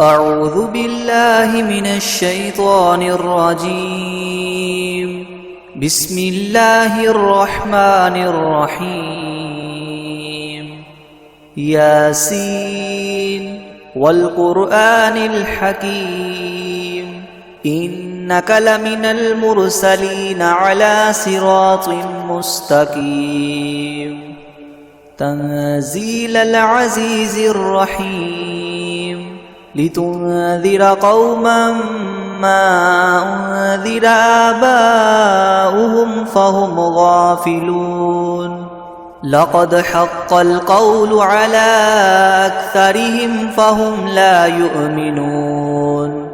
أعوذ بالله من الشيطان الرجيم. بسم الله الرحمن الرحيم. ياسين والقرآن الحكيم إنك لمن المرسلين على صراط مستقيم تنزيل العزيز الرحيم لتنذر قوما ما أنذر آباؤهم فهم غافلون لقد حق القول على أكثرهم فهم لا يؤمنون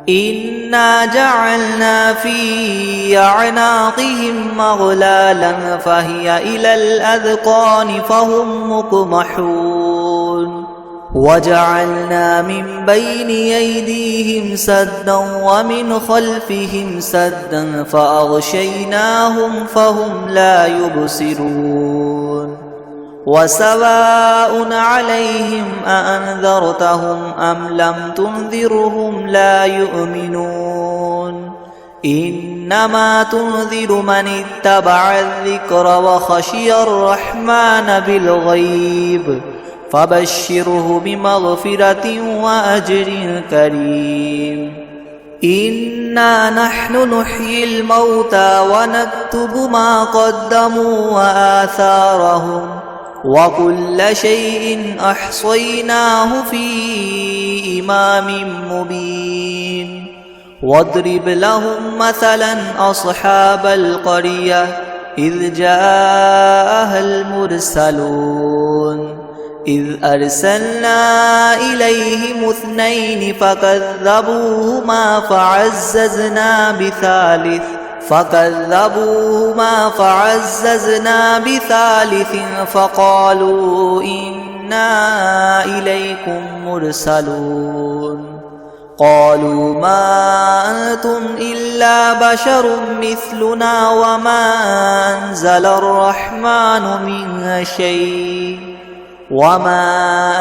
إنا جعلنا في أعناقهم مغلالا فهي إلى الأذقان فهم مقمحون وجعلنا من بين أيديهم سدا ومن خلفهم سدا فأغشيناهم فهم لا يبصرون وسواء عليهم أأنذرتهم أم لم تنذرهم لا يؤمنون إنما تنذر من اتبع الذكر وخشي الرحمن بالغيب فبشره بمغفرة وأجر كريم إنا نحن نحيي الموتى ونكتب ما قدموا وآثارهم وكل شيء أحصيناه في إمام مبين واضرب لهم مثلا أصحاب القرية إذ جاءها المرسلون إذ أرسلنا إليهم اثنين فكذبوهما فعززنا بثالث فقالوا إنا إليكم مرسلون قالوا ما أنتم إلا بشر مثلنا وما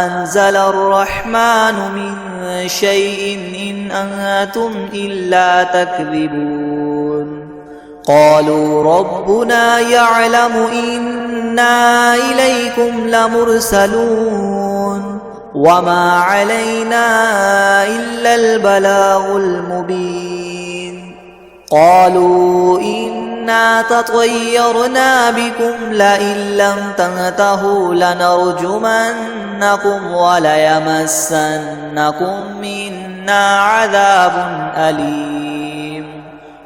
أنزل الرحمن من شيء إن أنتم إلا تكذبون قالوا ربنا يعلم إنا إليكم لمرسلون وما علينا إلا البلاغ المبين قالوا إنا تطيرنا بكم لئن لم تنتهوا لنرجمنكم وليمسنكم منا عذاب أليم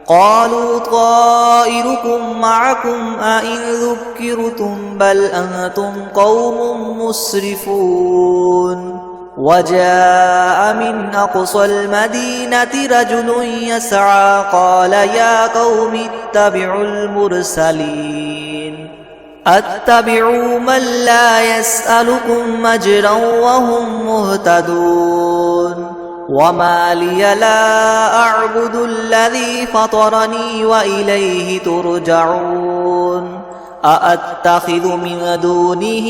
قالوا طائركم معكم أئن ذكرتم بل أنتم قوم مسرفون وجاء من أقصى المدينة رجل يسعى قال يا قوم اتبعوا المرسلين أتبعوا من لا يسألكم أجرا وهم مهتدون وما لي لا أعبد الذي فطرني وإليه ترجعون أأتخذ من دونه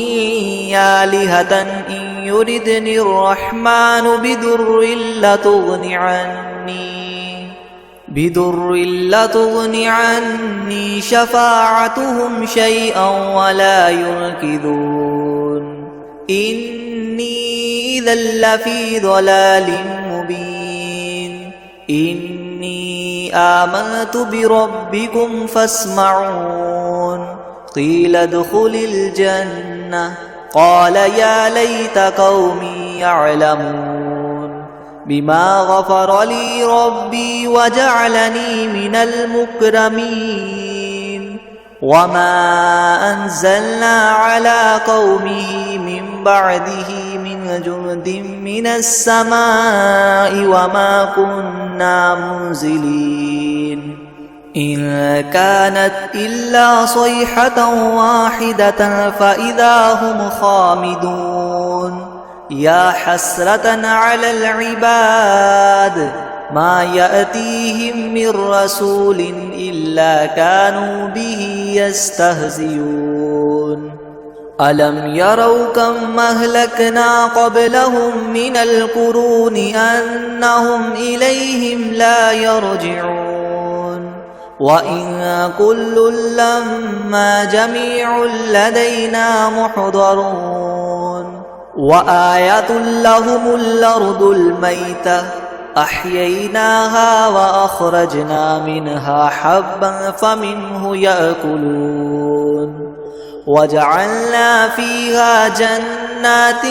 آلهة إن يردني الرحمن بدر لتغن عني شفاعتهم شيئا ولا ينقذون إني إذا لفي ضلال مبين إني آمنت بربكم فاسمعون قيل ادخل الجنة قال يا ليت قومي يعلمون بما غفر لي ربي وجعلني من المكرمين وما أنزلنا على قومه من بعده من جند من السماء وما كنا منزلين إن كانت إلا صيحة واحدة فإذا هم خامدون يا حسرة على العباد ما يأتيهم من رسول إلا كانوا به يستهزئون ألم يروا كم أهلكنا قبلهم من القرون أنهم إليهم لا يرجعون وإن كل لما جميع لدينا محضرون وآية لهم الأرض الميتة أحييناها وأخرجنا منها حبا فمنه يأكلون وجعلنا فيها جنات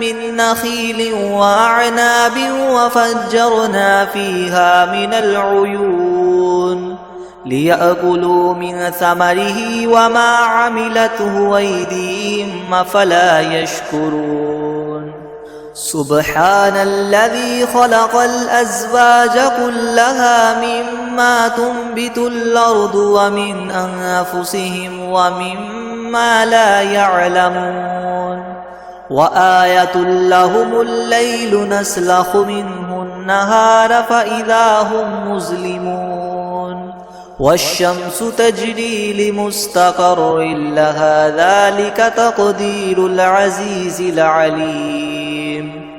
من نخيل وأعناب وفجرنا فيها من العيون ليأكلوا من ثمره وما عملته أيديهم أفلا يشكرون سبحان الذي خلق الأزواج كلها مما تنبت الأرض ومن أنفسهم ومما لا يعلمون وآية لهم الليل نسلخ منه النهار فإذا هم مظلمون والشمس تجري لمستقر لها ذلك تقدير العزيز العليم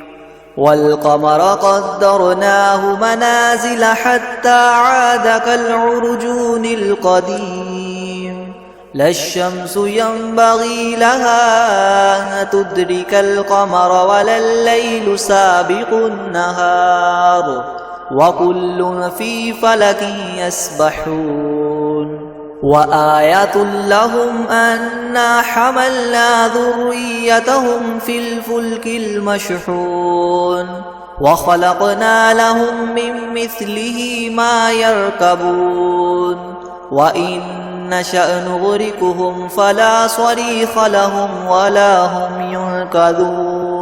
والقمر قدرناه منازل حتى عاد كالعرجون القديم لا الشمس ينبغي لها أن تدرك القمر ولا الليل سابق النهار وكل في فلك يسبحون وآية لهم أنا حملنا ذريتهم في الفلك المشحون وخلقنا لهم من مثله ما يركبون وإن نشأ نغرقهم فلا صريخ لهم ولا هم ينقذون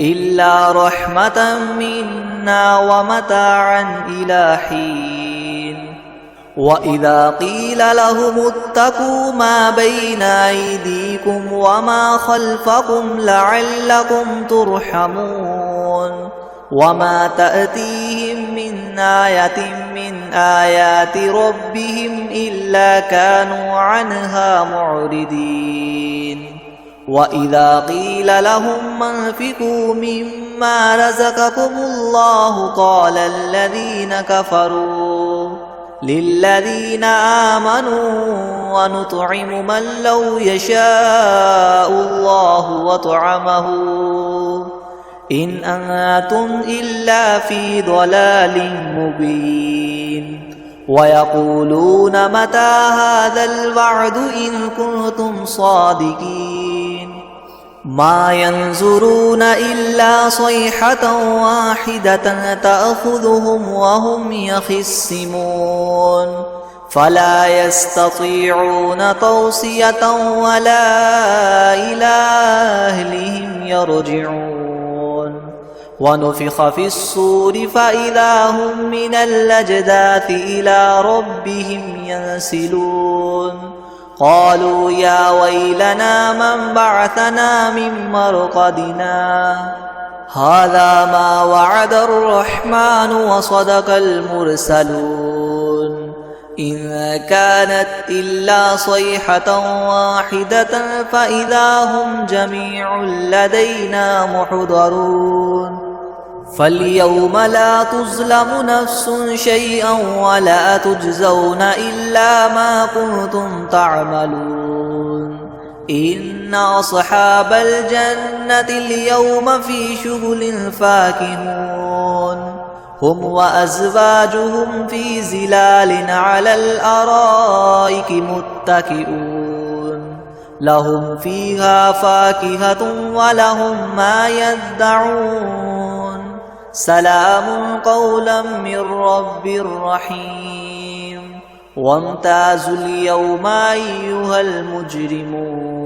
إلا رحمة منا ومتاعا إلى حين وإذا قيل لهم اتقوا ما بين أيديكم وما خلفكم لعلكم ترحمون وما تأتيهم من آية من آيات ربهم إلا كانوا عنها معرضين وإذا قيل لهم انفقوا مما رزقكم الله قال الذين كفروا للذين آمنوا ونطعم من لو يشاء الله وطعمه إن أنتم إلا في ضلال مبين ويقولون متى هذا الوعد إن كنتم صادقين ما ينظرون إلا صيحة واحدة تأخذهم وهم يخصمون فلا يستطيعون توصية ولا إلى أهلهم يرجعون ونفخ في الصور فإذا هم من الأجداث إلى ربهم ينسلون قالوا يا ويلنا من بعثنا من مرقدنا هذا ما وعد الرحمن وصدق المرسلون إن كانت إلا صيحة واحدة فإذا هم جميع لدينا محضرون فاليوم لا تظلم نفس شيئا ولا تجزون إلا ما كنتم تعملون إن أصحاب الجنة اليوم في شغل فاكهون هم وأزواجهم في ظلال على الأرائك متكئون لهم فيها فاكهة ولهم ما يدعون سلام قولا من رب رحيم وامتازوا اليوم أيها المجرمون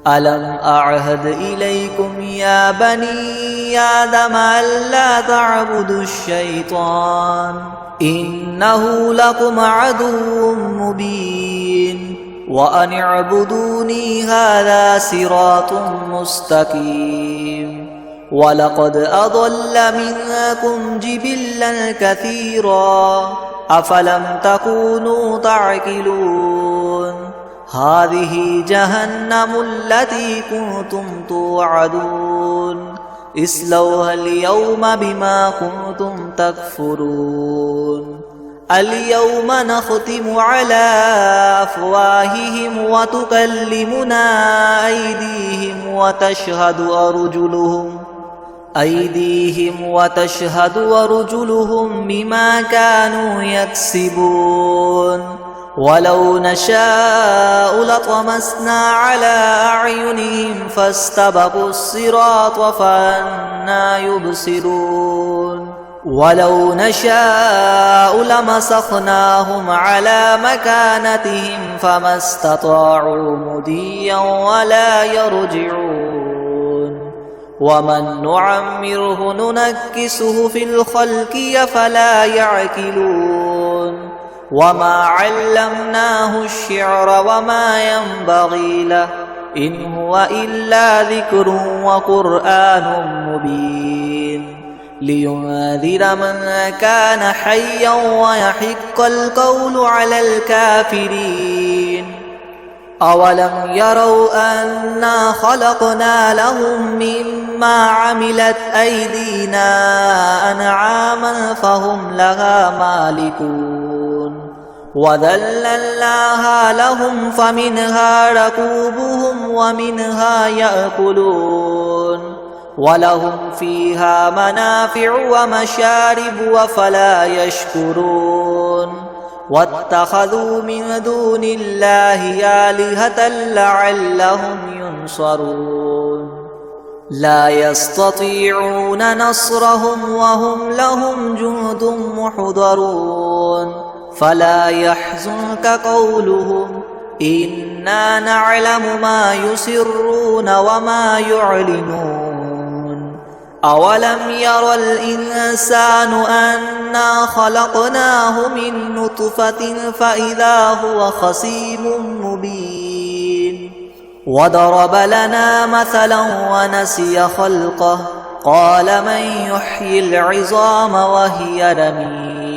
ألم أعهد إليكم يا بني آدم ألا تعبدوا الشيطان إنه لكم عدو مبين وأن اعبدوني هذا صراط مستقيم ولقد أضل منكم جبلا كثيرا أفلم تكونوا تعقلون هذه جهنم التي كنتم توعدون اصلوها اليوم بما كنتم تكفرون اليوم نختم على أفواههم وتكلمنا أيديهم وتشهد أرجلهم بما كانوا يكسبون ولو نشاء لطمسنا على أعينهم فاستبقوا الصراط فأنى يبصرون ولو نشاء لمسخناهم على مكانتهم فما استطاعوا مضيا ولا يرجعون ومن نعمره ننكسه في الخلق أفلا يعقلون وما علمناه الشعر وما ينبغي له إن هو إلا ذكر وقرآن مبين لينذر من كان حيا ويحق القول على الكافرين أولم يروا أنا خلقنا لهم مما عملت أيدينا أنعاما فهم لها مالكون وذللناها لهم فمنها ركوبهم ومنها يأكلون ولهم فيها منافع ومشارب أفلا يشكرون واتخذوا من دون الله آلهة لعلهم ينصرون لا يستطيعون نصرهم وهم لهم جند محضرون فلا يحزنك قولهم إنا نعلم ما يسرون وما يعلنون أولم ير الإنسان أنا خلقناه من نطفة فإذا هو خصيم مبين وضرب لنا مثلا ونسي خلقه قال من يحيي العظام وهي رميم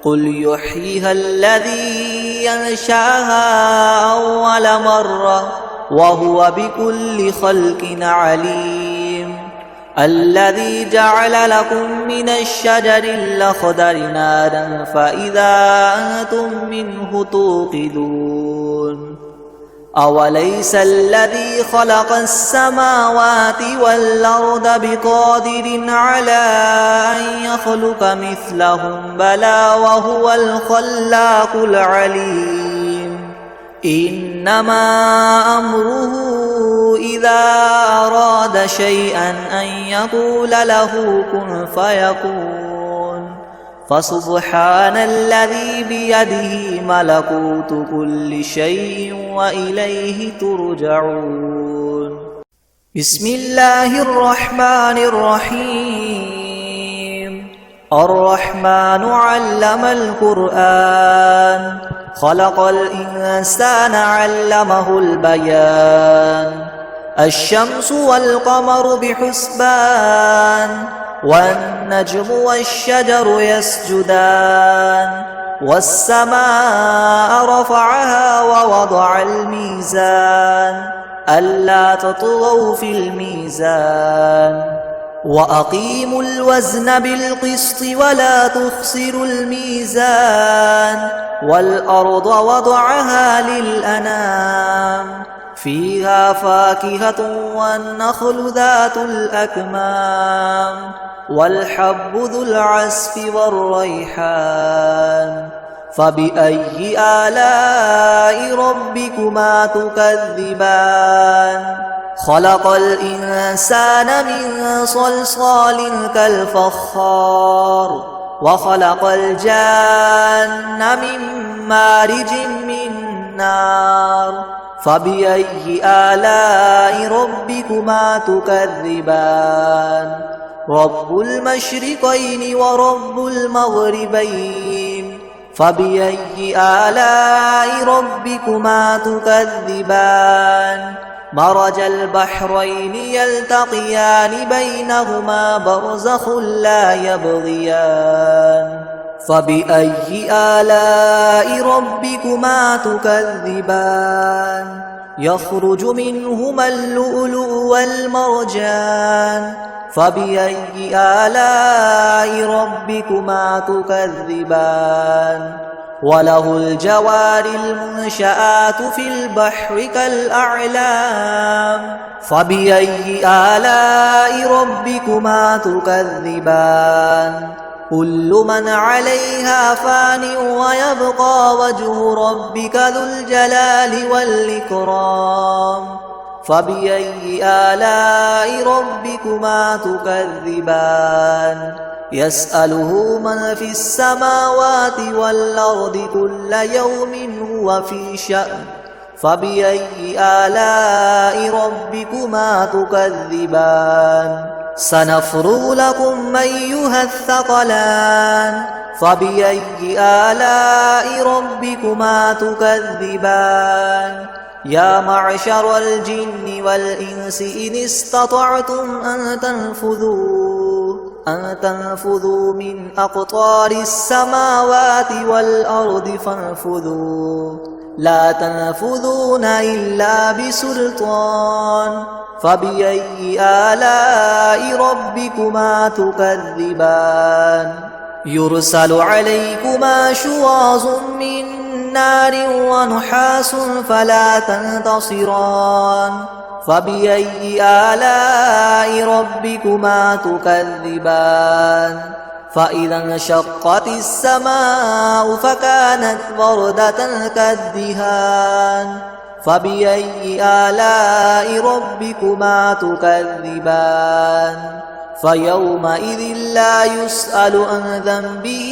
قل يحييها الذي ينشأها أول مرة وهو بكل خلق عليم الذي جعل لكم من الشجر الأخضر نارا فإذا أنتم منه توقدون أوليس الذي خلق السماوات والأرض بقادر على أن يخلق مثلهم بلى وهو الخلاق العليم إنما أمره إذا أراد شيئا أن يقول له كن فيكون فسبحان الذي بيده ملكوت كل شيء وإليه ترجعون بسم الله الرحمن الرحيم الرحمن علم القرآن خلق الإنسان علمه البيان الشمس والقمر بحسبان والنجم والشجر يسجدان والسماء رفعها ووضع الميزان ألا تطغوا في الميزان وأقيموا الوزن بالقسط ولا تخسروا الميزان والأرض وضعها للأنام فيها فاكهة والنخل ذات الأكمام والحب ذو العصف والريحان فبأي آلاء ربكما تكذبان خلق الإنسان من صلصال كالفخار وخلق الجان من مارج من نار فبأي آلاء ربكما تكذبان رب المشرقين ورب المغربين فبأي آلاء ربكما تكذبان مرج البحرين يلتقيان بينهما برزخ لا يبغيان فبأي آلاء ربكما تكذبان يخرج منهما اللؤلؤ والمرجان فبأي آلاء ربكما تكذبان وله الجوار المنشآت في البحر كالأعلام فبأي آلاء ربكما تكذبان كل من عليها فان ويبقى وجه ربك ذو الجلال والإكرام فبأي آلاء ربكما تكذبان يسأله من في السماوات والأرض كل يوم هو في شأن فبأي آلاء ربكما تكذبان سنفرغ لكم أيها الثقلان فبأي آلاء ربكما تكذبان يا معشر الجن والإنس إن استطعتم أن تنفذوا من أقطار السماوات والأرض فانفذوا لا تنفذون إلا بسلطان فبأي آلاء ربكما تكذبان يرسل عليكما شواظ من نار ونحاس فلا تنتصران فبأي آلاء ربكما تكذبان فإذا انشقت السماء فكانت وردة كالدهان فبأي آلاء ربكما تكذبان فيومئذ لا يسأل عن ذنبه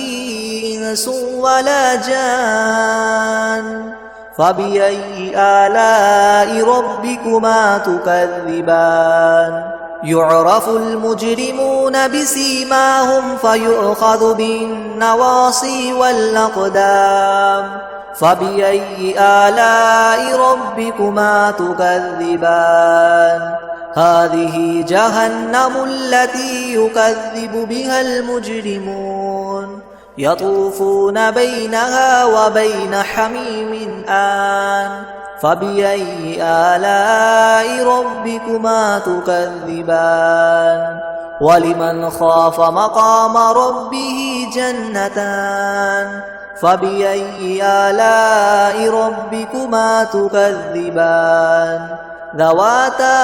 إنس ولا جان فبأي آلاء ربكما تكذبان يعرف المجرمون بسيماهم فيؤخذ بالنواصي والأقدام فبأي آلاء ربكما تكذبان هذه جهنم التي يكذب بها المجرمون يطوفون بينها وبين حميم آن فبأي آلاء ربكما تكذبان ولمن خاف مقام ربه جنتان فبأي آلاء ربكما تكذبان ذواتا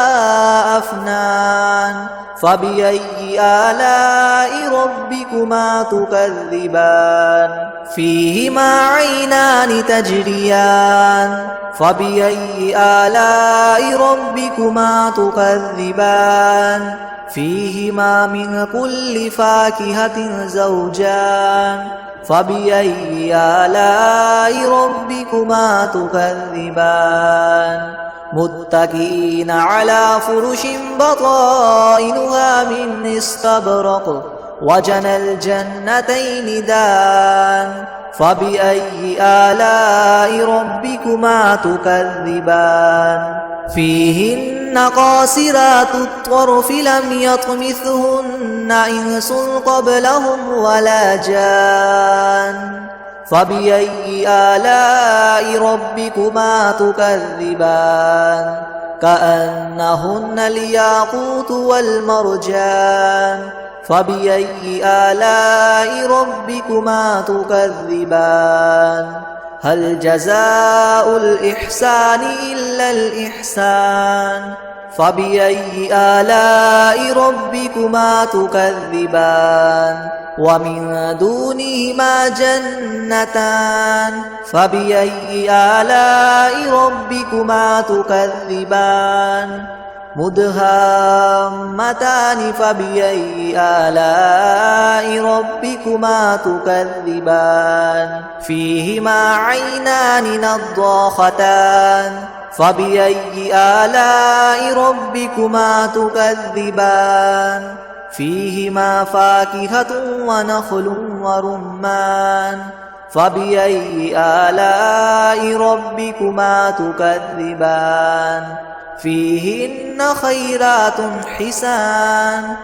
أفنان فبأي آلاء ربكما تكذبان فيهما عينان تجريان فبأي آلاء ربكما تكذبان فيهما من كل فاكهة زوجان فبأي آلاء ربكما تكذبان متكئين على فرش بطائنها من استبرق وجنى الجنتين دان فبأي آلاء ربكما تكذبان فيهن قاصرات الطرف لم يطمثهن إنس قبلهم ولا جان فبأي آلاء ربكما تكذبان كأنهن الياقوت والمرجان فبأي آلاء ربكما تكذبان هل جزاء الإحسان إلا الإحسان فبأي آلاء ربكما تكذبان ومن دونهما جنتان فبأي آلاء ربكما تكذبان مدهامتان فبأي آلاء ربكما تكذبان فيهما عينان نضاختان فبأي آلاء ربكما تكذبان فيهما فاكهة ونخل ورمان فبأي آلاء ربكما تكذبان فيهن خيرات حسان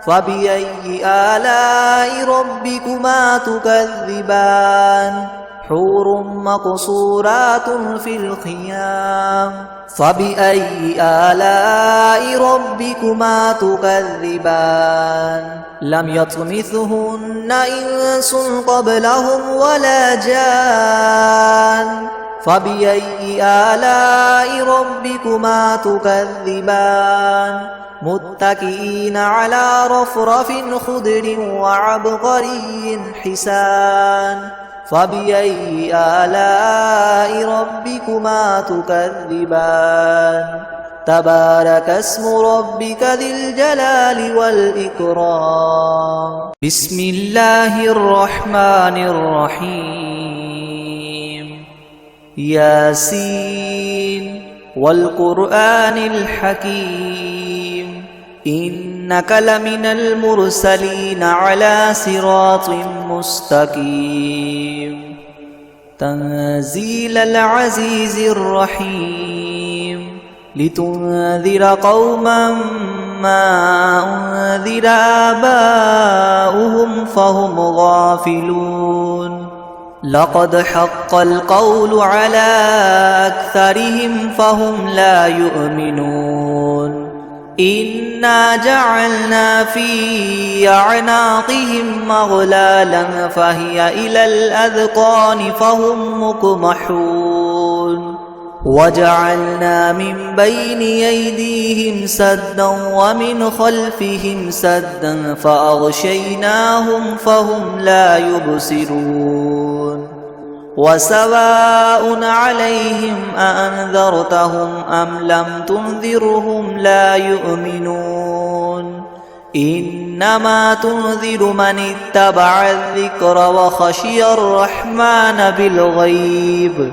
فبأي آلاء ربكما تكذبان حور مقصورات في الخيام فبأي آلاء ربكما تكذبان لم يطمثهن إنس قبلهم ولا جان فبأي آلاء ربكما تكذبان متكئين على رفرف خضر وعبقري حسان فبأي آلاء ربكما تكذبان تبارك اسم ربك ذي الجلال والإكرام بسم الله الرحمن الرحيم ياسين والقرآن الحكيم إنك لمن المرسلين على صراط مستقيم تنزيل العزيز الرحيم لتنذر قوما ما أنذر آباؤهم فهم غافلون لقد حق القول على أكثرهم فهم لا يؤمنون إنا جعلنا في أعناقهم مغلالا فهي إلى الأذقان فهم مقمحون وجعلنا من بين أيديهم سدا ومن خلفهم سدا فأغشيناهم فهم لا يبصرون وسواء عليهم أأنذرتهم أم لم تنذرهم لا يؤمنون إنما تنذر من اتبع الذكر وخشي الرحمن بالغيب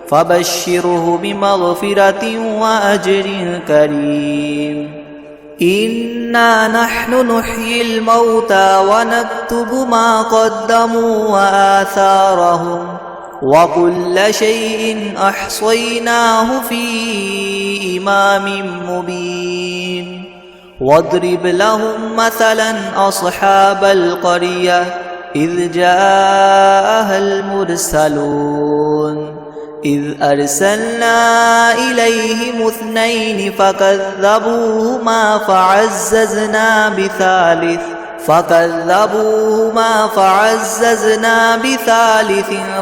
فبشره بمغفرة وأجر كريم إنا نحن نحيي الموتى ونكتب ما قدموا وآثارهم وكل شيء أحصيناه في إمام مبين واضرب لهم مثلا أصحاب القرية إذ جاءها المرسلون إذ أرسلنا إليهم اثنين فكذبوهما فعززنا بثالث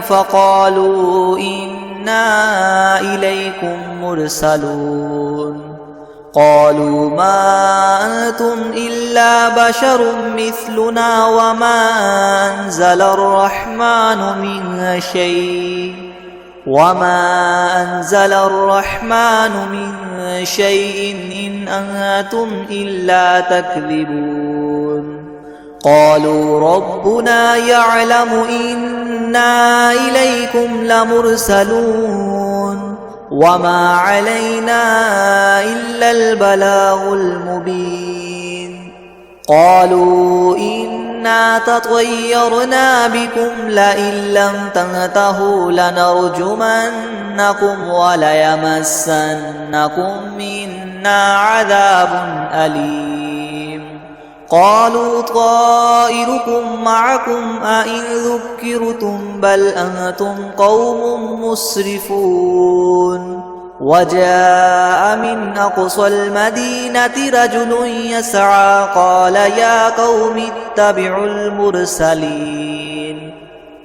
فقالوا إنا إليكم مرسلون قالوا ما أنتم إلا بشر مثلنا وما أنزل الرحمن من شيء إن أنتم إلا تكذبون قالوا ربنا يعلم إنا إليكم لمرسلون وما علينا إلا البلاغ المبين قالوا إنا تطيرنا بكم لئن لم تنتهوا لنرجمنكم وليمسنكم منا عذاب أليم قالوا طائركم معكم أئن ذكرتم بل أنتم قوم مسرفون وجاء من أقصى المدينة رجل يسعى قال يا قوم اتبعوا المرسلين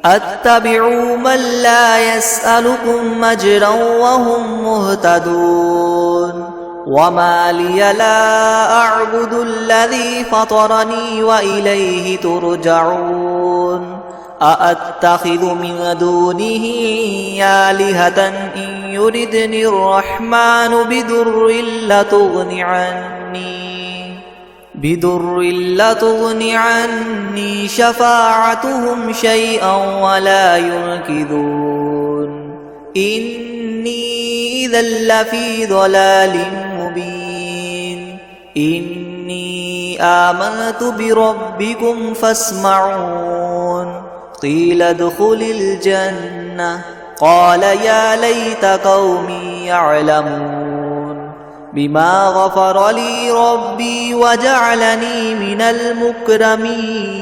أتبعوا من لا يسألكم أجرا وهم مهتدون وما لي لا أعبد الذي فطرني وإليه ترجعون أأتخذ من دونه آلهة إن يردني الرحمن بدر لتغن عني شفاعتهم شيئا ولا ينقذون إني إذا لفي ضلال مبين إني آمنت بربكم فاسمعون قيل ادخل الجنة قال يا ليت قومي يعلمون بما غفر لي ربي وجعلني من المكرمين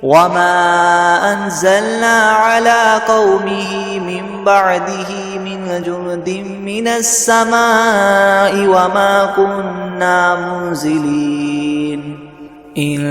وما أنزلنا على قومه من بعده من جند من السماء وما كنا منزلين إن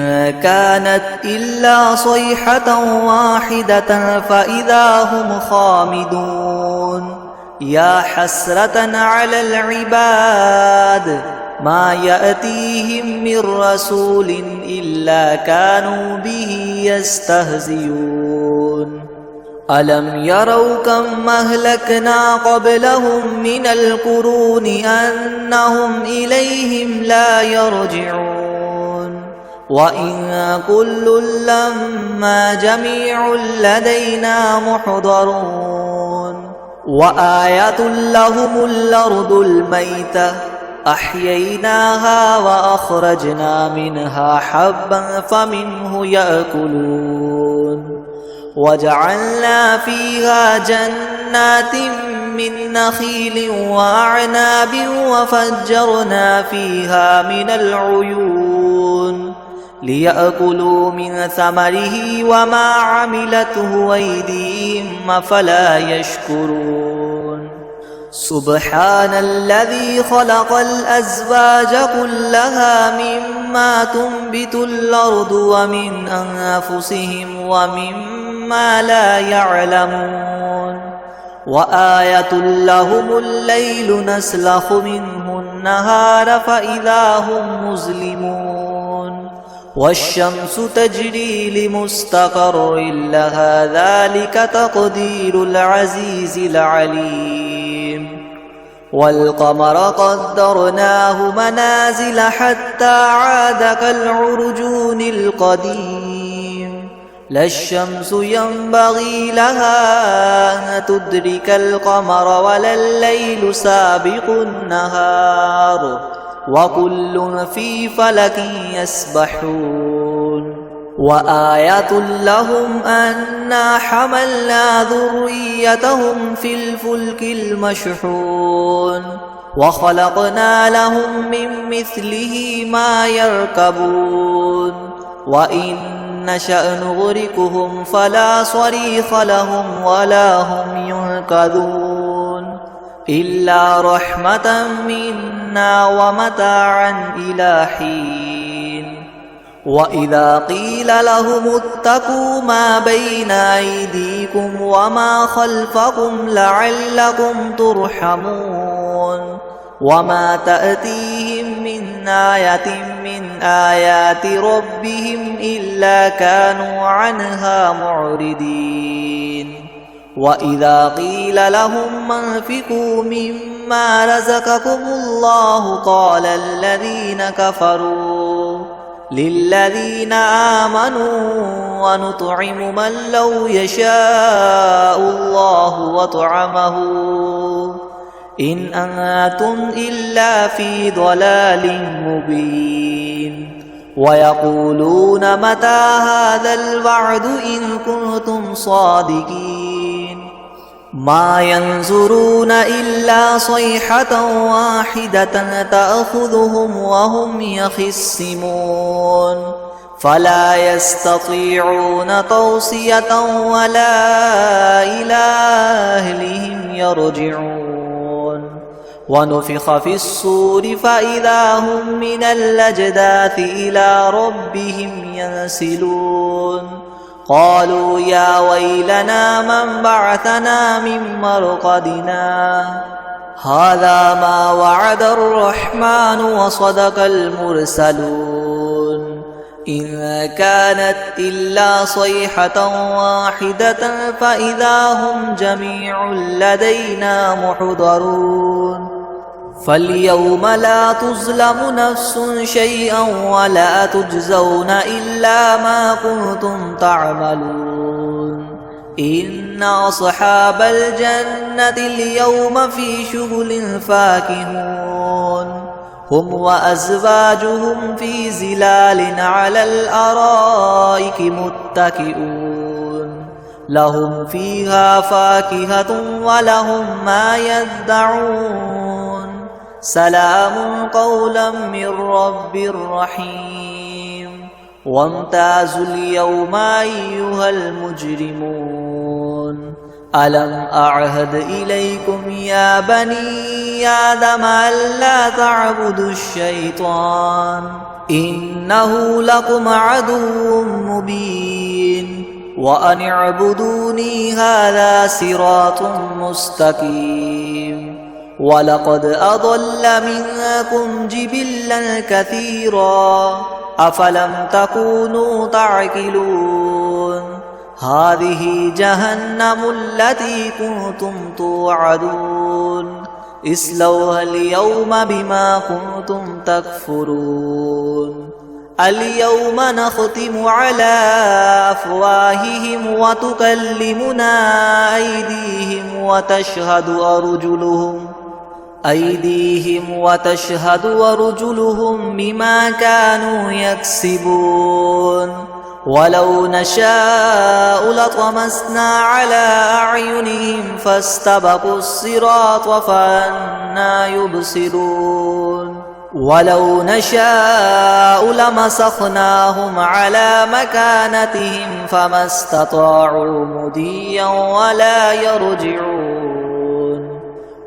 كانت إلا صيحة واحدة فإذا هم خامدون يا حسرة على العباد ما يأتيهم من رسول إلا كانوا به يستهزئون ألم يروا كم أهلكنا قبلهم من القرون أنهم إليهم لا يرجعون وإن كل لما جميع لدينا محضرون وآية لهم الأرض الميتة أحييناها وأخرجنا منها حبا فمنه يأكلون وجعلنا فيها جنات من نخيل وأعناب وفجرنا فيها من العيون ليأكلوا من ثمره وما عملته أيديهم أفلا يشكرون سبحان الذي خلق الأزواج كلها مما تنبت الأرض ومن أنفسهم ومما لا يعلمون وآية لهم الليل نسلخ منه النهار فإذا هم مظلمون والشمس تجري لمستقر لها ذلك تقدير العزيز العليم والقمر قدرناه منازل حتى عاد كالعرجون القديم لا الشمس ينبغي لها أن تدرك القمر ولا الليل سابق النهار وكل في فلك يسبحون وآية لهم أنا حملنا ذريتهم في الفلك المشحون وخلقنا لهم من مثله ما يركبون وإن نشأ نغرقهم فلا صريخ لهم ولا هم ينقذون إلا رحمة منا ومتاعا إلى حين وإذا قيل لهم اتقوا ما بين أيديكم وما خلفكم لعلكم ترحمون وما تأتيهم من آية من آيات ربهم إلا كانوا عنها معرضين وإذا قيل لهم انفقوا مما رزقكم الله قال الذين كفروا للذين آمنوا ونطعم من لو يشاء الله وطعمه إن أنتم إلا في ضلال مبين ويقولون متى هذا الوعد إن كنتم صادقين ما ينظرون إلا صيحة واحدة تأخذهم وهم يخصمون فلا يستطيعون توصية ولا إلى أهلهم يرجعون ونفخ في الصور فإذا هم من الأجداث إلى ربهم ينسلون قالوا يا ويلنا من بعثنا من مرقدنا هذا ما وعد الرحمن وصدق المرسلون إن كانت إلا صيحة واحدة فإذا هم جميع لدينا محضرون فاليوم لا تظلم نفس شيئا ولا تجزون إلا ما كنتم تعملون إن أصحاب الجنة اليوم في شغل فاكهون هم وأزواجهم في ظلال على الأرائك متكئون لهم فيها فاكهة ولهم ما يدعون سلام قولا من رب رحيم وامتازوا اليوم أيها المجرمون ألم أعهد إليكم يا بني آدم ألا تعبدوا الشيطان إنه لكم عدو مبين وأن اعبدوني هذا صراط مستقيم ولقد أضل منكم جبلا كثيرا أفلم تكونوا تعقلون هذه جهنم التي كنتم توعدون اصلوها اليوم بما كنتم تكفرون اليوم نختم على أفواههم وتكلمنا أيديهم وتشهد أرجلهم بما كانوا يكسبون ولو نشاء لطمسنا على أعينهم فاستبقوا الصراط فأنى يبصرون ولو نشاء لمسخناهم على مكانتهم فما استطاعوا مضيا ولا يرجعون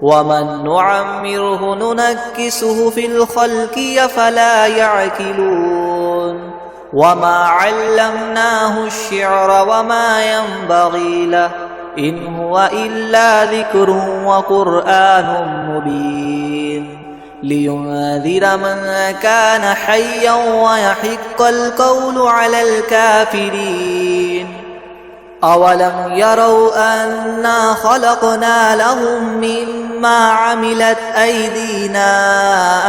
ومن نعمره ننكسه في الخلق أفلا يعقلون وما علمناه الشعر وما ينبغي له إن هو إلا ذكر وقرآن مبين لينذر من كان حيا ويحق القول على الكافرين أولم يروا أنا خلقنا لهم مما عملت أيدينا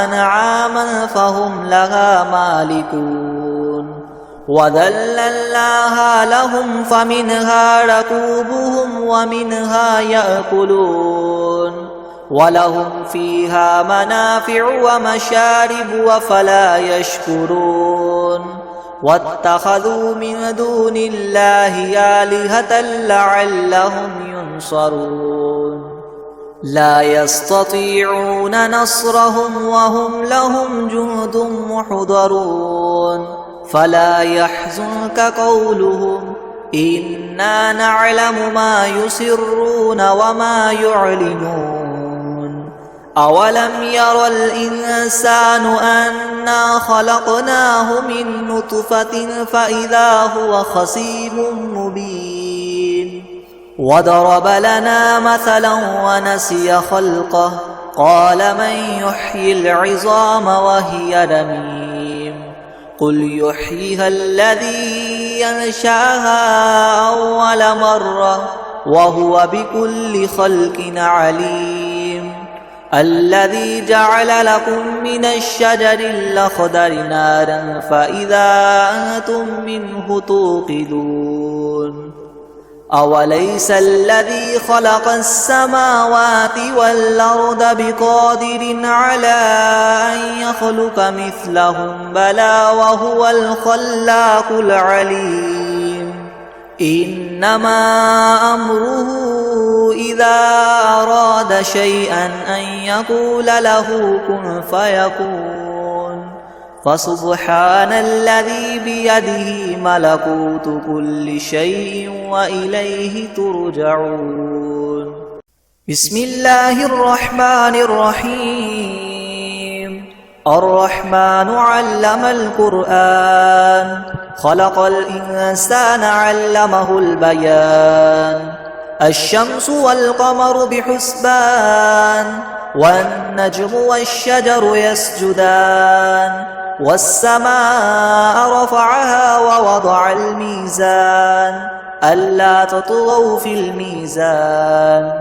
أنعاما فهم لها مالكون وذللناها لهم فمنها ركوبهم ومنها يأكلون ولهم فيها منافع ومشارب وفلا يشكرون واتخذوا من دون الله آلهة لعلهم ينصرون لا يستطيعون نصرهم وهم لهم جند محضرون فلا يحزنك قولهم إنا نعلم ما يسرون وما يعلنون أولم ير الإنسان أنا خلقناه من نطفة فإذا هو خصيم مبين وضرب لنا مثلا ونسي خلقه قال من يحيي العظام وهي رميم قل يحييها الذي ينشأها أول مرة وهو بكل خلق عليم الذي جعل لكم من الشجر الأخضر نارا فإذا أنتم منه توقدون أوليس الذي خلق السماوات والأرض بقادر على أن يخلق مثلهم بلى وهو الخلاق العليم إنما أمره إذا أراد شيئا أن يقول له كن فيكون فسبحان الذي بيده ملكوت كل شيء وإليه ترجعون بسم الله الرحمن الرحيم الرحمن علم القرآن خلق الإنسان علمه البيان الشمس والقمر بحسبان والنجم والشجر يسجدان والسماء رفعها ووضع الميزان ألا تطغوا في الميزان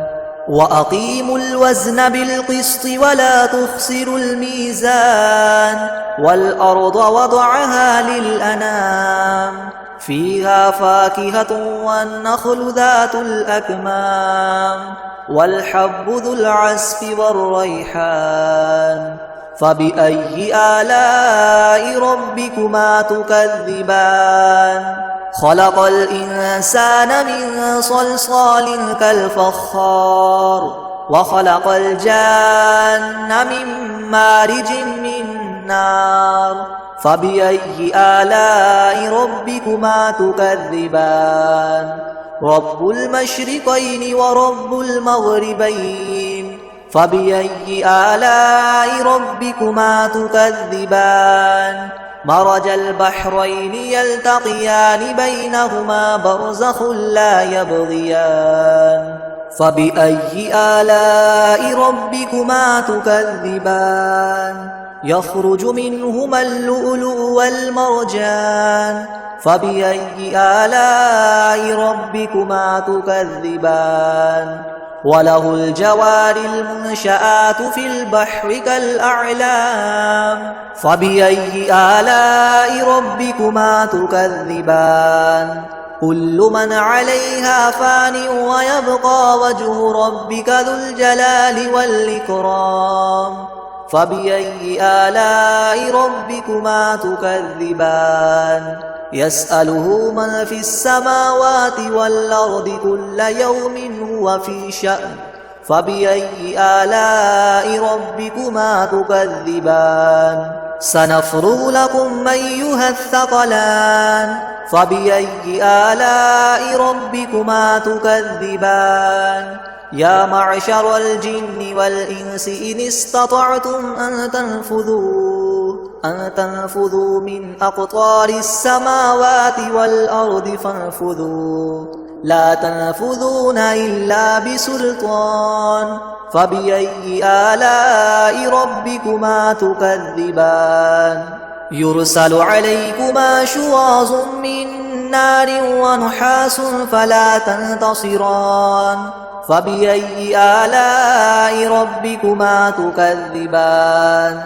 وأقيموا الوزن بالقسط ولا تخسروا الميزان والأرض وضعها للأنام فيها فاكهة والنخل ذات الأكمام والحب ذو العصف والريحان فبأي آلاء ربكما تكذبان خلق الإنسان من صلصال كالفخار وخلق الجان من مارج من نار فبأي آلاء ربكما تكذبان رب المشرقين ورب المغربين فبأي آلاء ربكما تكذبان مرج البحرين يلتقيان بينهما برزخ لا يبغيان فبأي آلاء ربكما تكذبان يخرج منهما اللؤلؤ والمرجان فبأي آلاء ربكما تكذبان وله الجوار المنشآت في البحر كالأعلام فبأي آلاء ربكما تكذبان كل من عليها فان ويبقى وجه ربك ذو الجلال والإكرام فبأي آلاء ربكما تكذبان يسأله من في السماوات والأرض كل يوم هو في شأن فبأي آلاء ربكما تكذبان سنفرغ لكم أيها الثقلان فبأي آلاء ربكما تكذبان يا معشر الجن والإنس إن استطعتم أن تنفذوا من أقطار السماوات والأرض فانفذوا لا تنفذون إلا بسلطان فبأي آلاء ربكما تكذبان يرسل عليكما شواظ من نار ونحاس فلا تنتصران فبأي آلاء ربكما تكذبان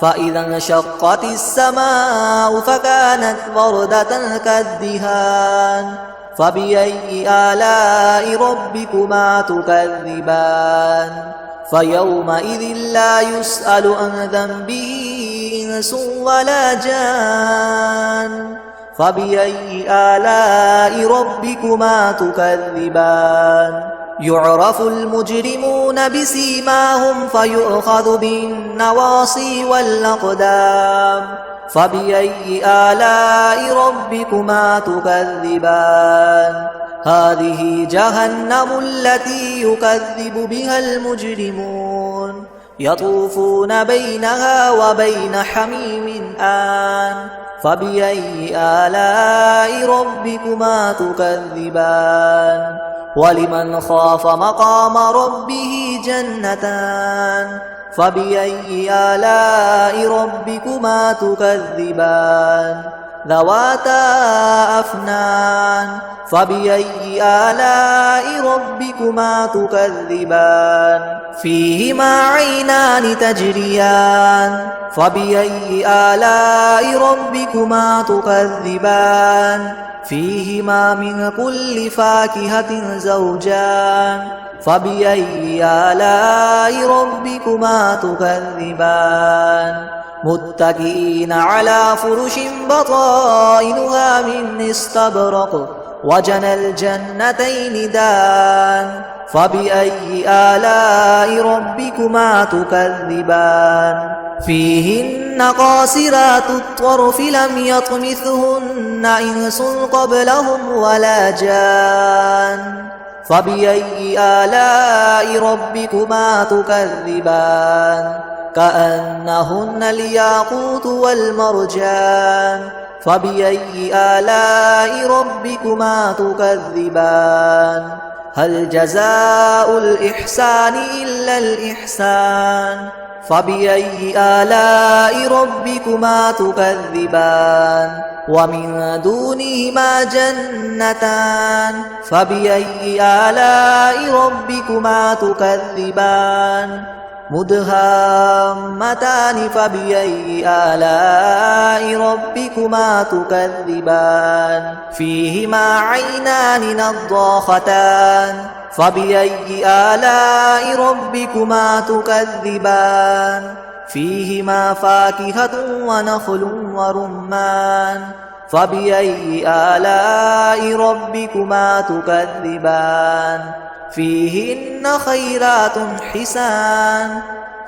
فإذا انشقت السماء فكانت وردة كالدهان فبأي آلاء ربكما تكذبان فيومئذ لا يسأل عن ذنبه إنس ولا جان فبأي آلاء ربكما تكذبان يعرف المجرمون بسيماهم فيؤخذ بالنواصي والأقدام فبأي آلاء ربكما تكذبان هذه جهنم التي يكذب بها المجرمون يطوفون بينها وبين حميم آن فبأي آلاء ربكما تكذبان ولمن خاف مقام ربه جنتان فبأي آلاء ربكما تكذبان ذواتا أفنان فبأي آلاء ربكما تكذبان فيهما عينان تجريان فبأي آلاء ربكما تكذبان فيهما من كل فاكهة زوجان فبأي آلاء ربكما تكذبان متكئين على فرش بطائنها من استبرق وجنى الجنتين دان فبأي آلاء ربكما تكذبان فيهن قاصرات الطرف لم يطمثهن إنس قبلهم ولا جان فبأي آلاء ربكما تكذبان كأنهن الياقوت والمرجان فبأي آلاء ربكما تكذبان هل جزاء الإحسان إلا الإحسان فبأي آلاء ربكما تكذبان ومن دونهما جنتان فبأي آلاء ربكما تكذبان مدهامتان فبأي آلاء ربكما تكذبان فيهما عينان نضاختان فبأي آلاء ربكما تكذبان فيهما فاكهة ونخل ورمان فبأي آلاء ربكما تكذبان فيهن خيرات حسان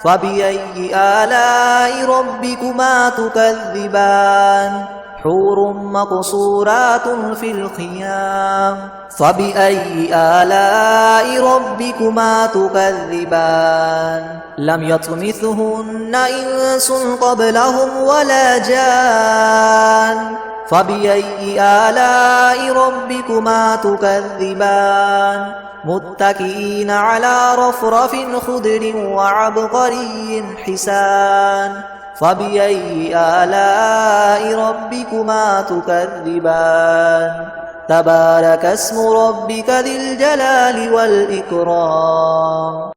فبأي آلاء ربكما تكذبان حور مقصورات في الخيام فبأي آلاء ربكما تكذبان لم يطمثهن إنس قبلهم ولا جان فبأي آلاء ربكما تكذبان متكئين على رفرف خضر وعبقري حسان فبأي آلاء ربكما تكذبان تبارك اسم ربك ذي الجلال والإكرام